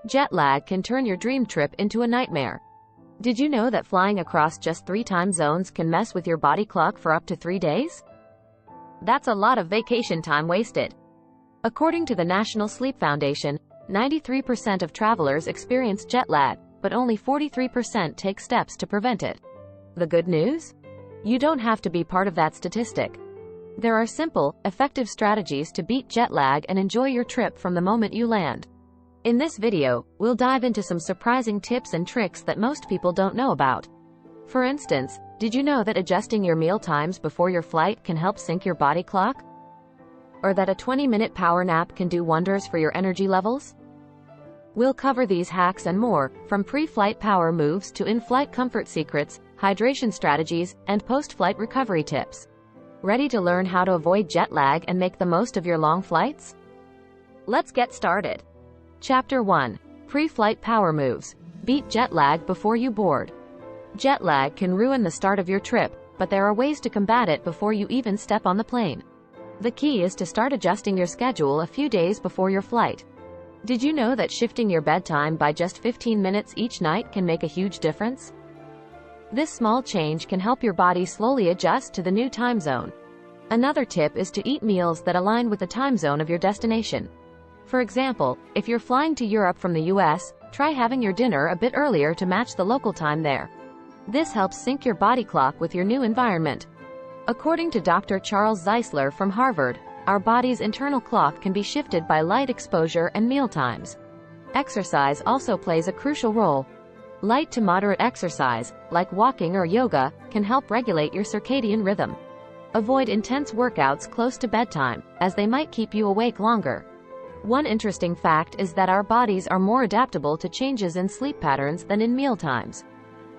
Jet lag can turn your dream trip into a nightmare. Did you know that flying across just 3 time zones can mess with your body clock for up to 3 days? That's a lot of vacation time wasted. According to the National Sleep Foundation, 93% of travelers experience jet lag, but only 43% take steps to prevent it. The good news? You don't have to be part of that statistic. There are simple, effective strategies to beat jet lag and enjoy your trip from the moment you land. In this video, we'll dive into some surprising tips and tricks that most people don't know about. For instance, did you know that adjusting your meal times before your flight can help sync your body clock? Or that a 20-minute power nap can do wonders for your energy levels? We'll cover these hacks and more, from pre-flight power moves to in-flight comfort secrets, hydration strategies, and post-flight recovery tips. Ready to learn how to avoid jet lag and make the most of your long flights? Let's get started. Chapter 1. Pre-flight power moves. Beat jet lag before you board. Jet lag can ruin the start of your trip, but there are ways to combat it before you even step on the plane. The key is to start adjusting your schedule a few days before your flight. Did you know that shifting your bedtime by just 15 minutes each night can make a huge difference? This small change can help your body slowly adjust to the new time zone. Another tip is to eat meals that align with the time zone of your destination. For example, if you're flying to Europe from the US, try having your dinner a bit earlier to match the local time there. This helps sync your body clock with your new environment. According to Dr. Charles Zeisler from Harvard, our body's internal clock can be shifted by light exposure and meal times. Exercise also plays a crucial role. Light to moderate exercise, like walking or yoga, can help regulate your circadian rhythm. Avoid intense workouts close to bedtime, as they might keep you awake longer. One interesting fact is that our bodies are more adaptable to changes in sleep patterns than in meal times.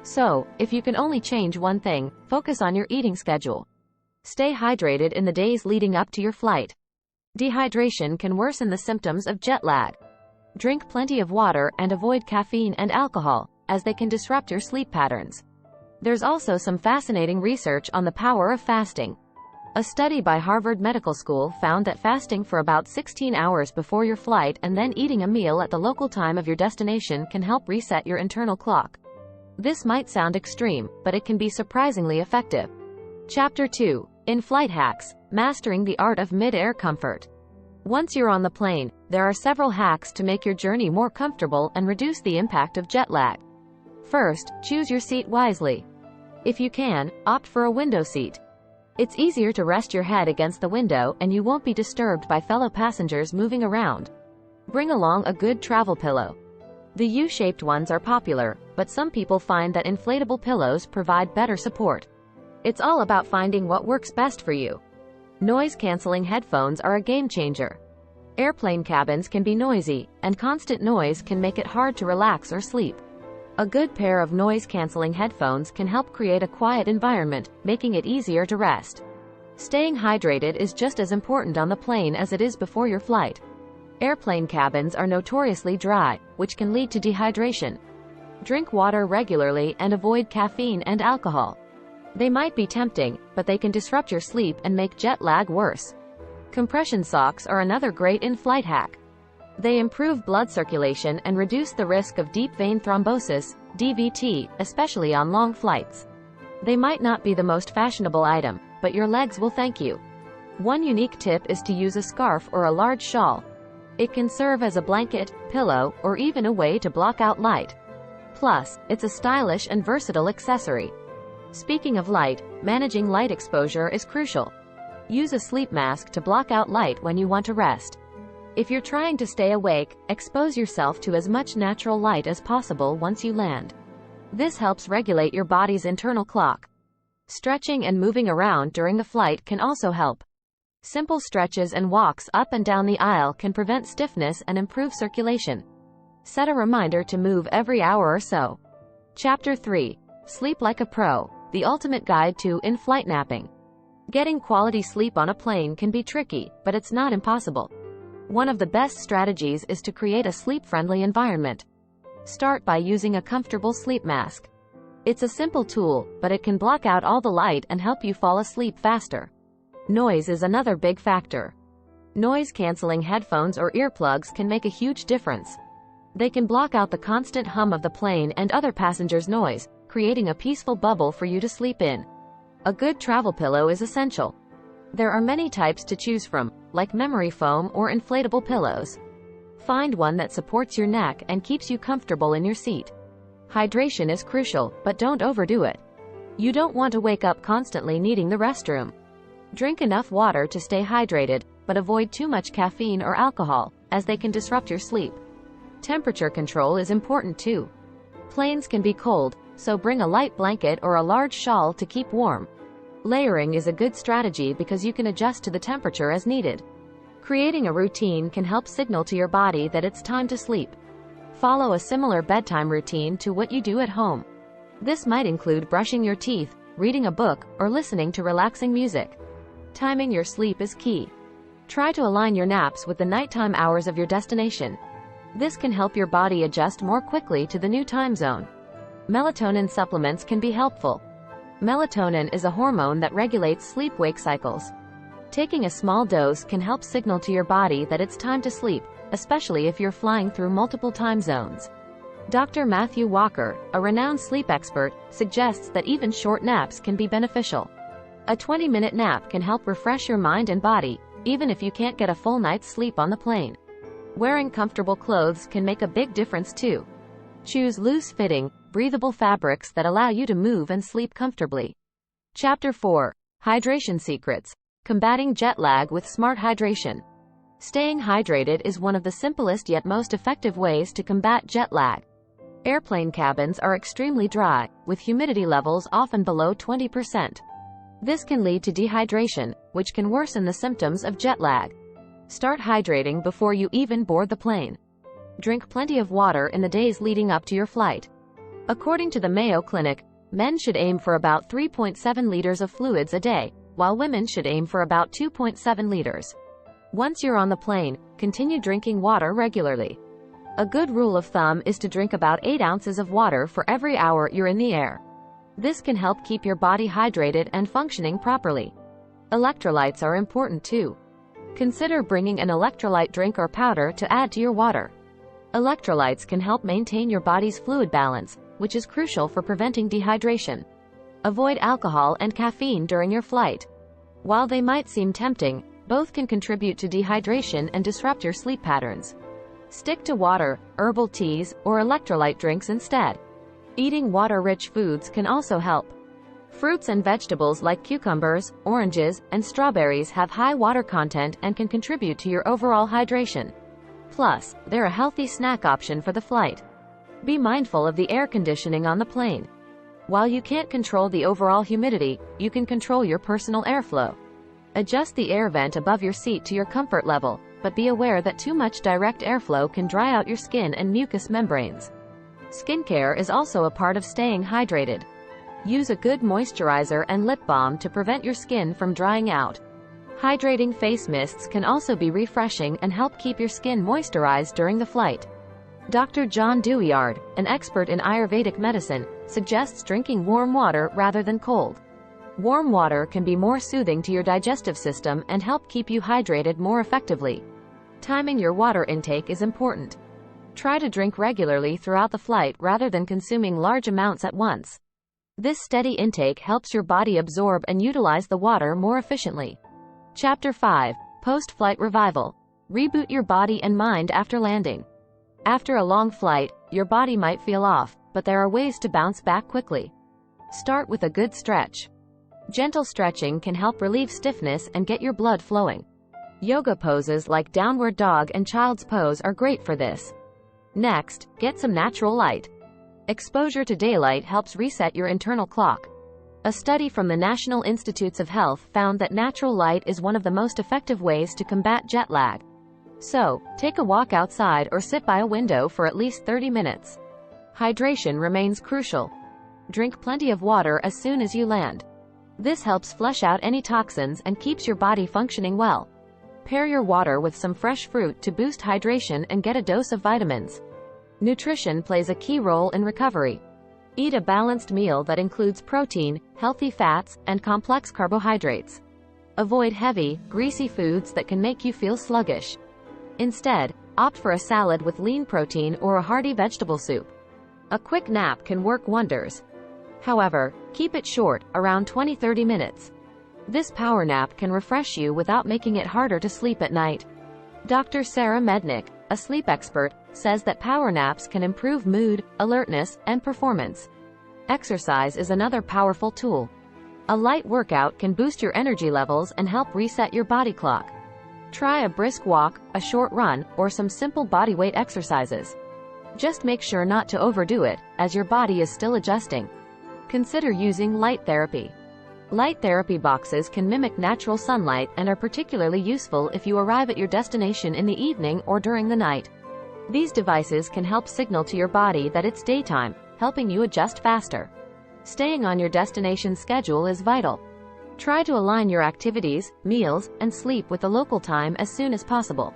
So, if you can only change one thing, focus on your eating schedule. Stay hydrated in the days leading up to your flight. Dehydration can worsen the symptoms of jet lag. Drink plenty of water and avoid caffeine and alcohol, as they can disrupt your sleep patterns. There's also some fascinating research on the power of fasting. A study by Harvard Medical School found that fasting for about 16 hours before your flight and then eating a meal at the local time of your destination can help reset your internal clock. This might sound extreme, but it can be surprisingly effective. Chapter 2. In-flight hacks. Mastering the art of mid-air comfort. Once you're on the plane, there are several hacks to make your journey more comfortable and reduce the impact of jet lag. First, choose your seat wisely. If you can, opt for a window seat. It's easier to rest your head against the window and you won't be disturbed by fellow passengers moving around. Bring along a good travel pillow. The U-shaped ones are popular, but some people find that inflatable pillows provide better support. It's all about finding what works best for you. Noise-canceling headphones are a game changer. Airplane cabins can be noisy, and constant noise can make it hard to relax or sleep. A good pair of noise-canceling headphones can help create a quiet environment, making it easier to rest. Staying hydrated is just as important on the plane as it is before your flight. Airplane cabins are notoriously dry, which can lead to dehydration. Drink water regularly and avoid caffeine and alcohol. They might be tempting, but they can disrupt your sleep and make jet lag worse. Compression socks are another great in-flight hack. They improve blood circulation and reduce the risk of deep vein thrombosis, DVT, especially on long flights. They might not be the most fashionable item, but your legs will thank you. One unique tip is to use a scarf or a large shawl. It can serve as a blanket, pillow, or even a way to block out light. Plus, it's a stylish and versatile accessory. Speaking of light, managing light exposure is crucial. Use a sleep mask to block out light when you want to rest. If you're trying to stay awake, expose yourself to as much natural light as possible once you land. This helps regulate your body's internal clock. Stretching and moving around during the flight can also help. Simple stretches and walks up and down the aisle can prevent stiffness and improve circulation. Set a reminder to move every hour or so. Chapter 3. Sleep like a pro. The ultimate guide to in-flight napping. Getting quality sleep on a plane can be tricky, but it's not impossible. One of the best strategies is to create a sleep-friendly environment. Start by using a comfortable sleep mask. It's a simple tool, but it can block out all the light and help you fall asleep faster. Noise is another big factor. Noise-canceling headphones or earplugs can make a huge difference. They can block out the constant hum of the plane and other passengers' noise, creating a peaceful bubble for you to sleep in. A good travel pillow is essential. There are many types to choose from, like memory foam or inflatable pillows. Find one that supports your neck and keeps you comfortable in your seat. Hydration is crucial, but don't overdo it. You don't want to wake up constantly needing the restroom. Drink enough water to stay hydrated, but avoid too much caffeine or alcohol, as they can disrupt your sleep. Temperature control is important too. Planes can be cold, so bring a light blanket or a large shawl to keep warm. Layering is a good strategy because you can adjust to the temperature as needed. Creating a routine can help signal to your body that it's time to sleep. Follow a similar bedtime routine to what you do at home. This might include brushing your teeth, reading a book, or listening to relaxing music. Timing your sleep is key. Try to align your naps with the nighttime hours of your destination. This can help your body adjust more quickly to the new time zone. Melatonin supplements can be helpful. Melatonin is a hormone that regulates sleep-wake cycles. Taking a small dose can help signal to your body that it's time to sleep, especially if you're flying through multiple time zones. Dr. Matthew Walker, a renowned sleep expert, suggests that even short naps can be beneficial. A 20-minute nap can help refresh your mind and body, even if you can't get a full night's sleep on the plane. Wearing comfortable clothes can make a big difference too. Choose loose-fitting, breathable fabrics that allow you to move and sleep comfortably. Chapter 4. Hydration Secrets. Combating jet lag with smart hydration. Staying hydrated is one of the simplest yet most effective ways to combat jet lag. Airplane cabins are extremely dry, with humidity levels often below 20%. This can lead to dehydration, which can worsen the symptoms of jet lag. Start hydrating before you even board the plane. Drink plenty of water in the days leading up to your flight. According to the Mayo Clinic, men should aim for about 3.7 liters of fluids a day, while women should aim for about 2.7 liters. Once you're on the plane, continue drinking water regularly. A good rule of thumb is to drink about 8 ounces of water for every hour you're in the air. This can help keep your body hydrated and functioning properly. Electrolytes are important too. Consider bringing an electrolyte drink or powder to add to your water. Electrolytes can help maintain your body's fluid balance, which is crucial for preventing dehydration. Avoid alcohol and caffeine during your flight. While they might seem tempting, both can contribute to dehydration and disrupt your sleep patterns. Stick to water, herbal teas, or electrolyte drinks instead. Eating water-rich foods can also help. Fruits and vegetables like cucumbers, oranges, and strawberries have high water content and can contribute to your overall hydration. Plus, they're a healthy snack option for the flight. Be mindful of the air conditioning on the plane. While you can't control the overall humidity, you can control your personal airflow. Adjust the air vent above your seat to your comfort level, but be aware that too much direct airflow can dry out your skin and mucous membranes. Skincare is also a part of staying hydrated. Use a good moisturizer and lip balm to prevent your skin from drying out. Hydrating face mists can also be refreshing and help keep your skin moisturized during the flight. Dr. John Deweyard, an expert in Ayurvedic medicine, suggests drinking warm water rather than cold. Warm water can be more soothing to your digestive system and help keep you hydrated more effectively. Timing your water intake is important. Try to drink regularly throughout the flight rather than consuming large amounts at once. This steady intake helps your body absorb and utilize the water more efficiently. Chapter 5. Post-Flight Revival. Reboot your body and mind after landing. After a long flight, your body might feel off, but there are ways to bounce back quickly. Start with a good stretch. Gentle stretching can help relieve stiffness and get your blood flowing. Yoga poses like downward dog and child's pose are great for this. Next, get some natural light. Exposure to daylight helps reset your internal clock. A study from the National Institutes of Health found that natural light is one of the most effective ways to combat jet lag. So, take a walk outside or sit by a window for at least 30 minutes. Hydration remains crucial. Drink plenty of water as soon as you land. This helps flush out any toxins and keeps your body functioning well. Pair your water with some fresh fruit to boost hydration and get a dose of vitamins. Nutrition plays a key role in recovery. Eat a balanced meal that includes protein, healthy fats, and complex carbohydrates. Avoid heavy, greasy foods that can make you feel sluggish. Instead, Opt for a salad with lean protein or a hearty vegetable soup. A quick nap can work wonders. However, keep it short, around 20-30 minutes. This power nap can refresh you without making it harder to sleep at night. Dr. Sarah Mednick, a sleep expert, says that power naps can improve mood, alertness, and performance. Exercise is another powerful tool. A light workout can boost your energy levels and help reset your body clock. Try a brisk walk, a short run, or some simple bodyweight exercises. Just make sure not to overdo it, as your body is still adjusting. Consider using light therapy. Light therapy boxes can mimic natural sunlight and are particularly useful if you arrive at your destination in the evening or during the night. These devices can help signal to your body that it's daytime, helping you adjust faster. Staying on your destination schedule is vital. Try to align your activities, meals, and sleep with the local time as soon as possible.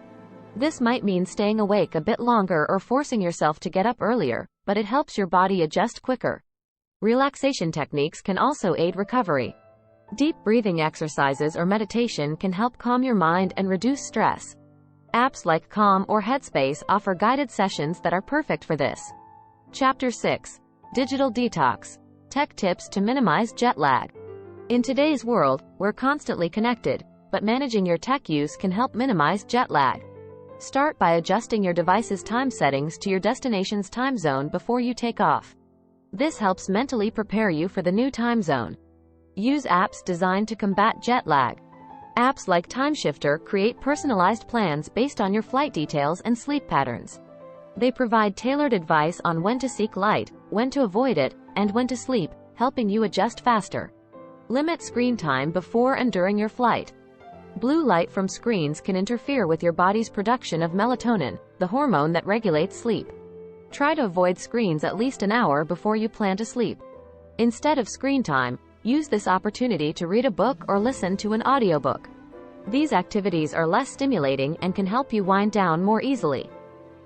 This might mean staying awake a bit longer or forcing yourself to get up earlier, but it helps your body adjust quicker. Relaxation techniques can also aid recovery. Deep breathing exercises or meditation can help calm your mind and reduce stress. Apps like Calm or Headspace offer guided sessions that are perfect for this. Chapter 6. Digital Detox. Tech tips to minimize jet lag. In today's world, we're constantly connected, but managing your tech use can help minimize jet lag. Start by adjusting your device's time settings to your destination's time zone before you take off. This helps mentally prepare you for the new time zone. Use apps designed to combat jet lag. Apps like Timeshifter create personalized plans based on your flight details and sleep patterns. They provide tailored advice on when to seek light, when to avoid it, and when to sleep, helping you adjust faster. Limit screen time before and during your flight. Blue light from screens can interfere with your body's production of melatonin, the hormone that regulates sleep. Try to avoid screens at least an hour before you plan to sleep. Instead of screen time, use this opportunity to read a book or listen to an audiobook. These activities are less stimulating and can help you wind down more easily.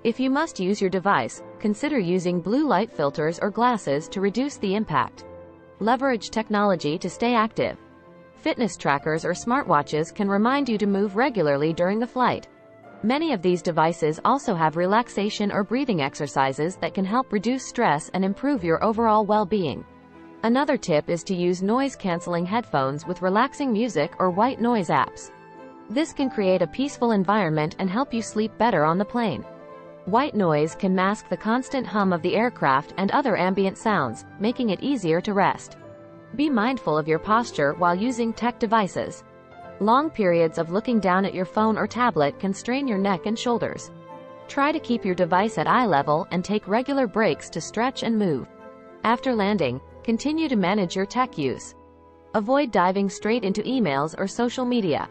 If you must use your device, consider using blue light filters or glasses to reduce the impact. Leverage technology to stay active. Fitness trackers or smartwatches can remind you to move regularly during the flight. Many of these devices also have relaxation or breathing exercises that can help reduce stress and improve your overall well-being. Another tip is to use noise-canceling headphones with relaxing music or white noise apps. This can create a peaceful environment and help you sleep better on the plane. White noise can mask the constant hum of the aircraft and other ambient sounds, making it easier to rest. Be mindful of your posture while using tech devices. Long periods of looking down at your phone or tablet can strain your neck and shoulders. Try to keep your device at eye level and take regular breaks to stretch and move. After landing, continue to manage your tech use. Avoid diving straight into emails or social media.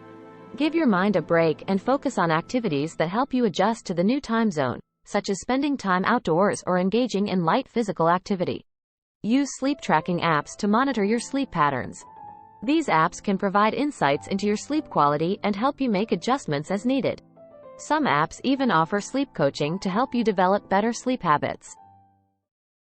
Give your mind a break and focus on activities that help you adjust to the new time zone, such as spending time outdoors or engaging in light physical activity. Use sleep tracking apps to monitor your sleep patterns. These apps can provide insights into your sleep quality and help you make adjustments as needed. Some apps even offer sleep coaching to help you develop better sleep habits.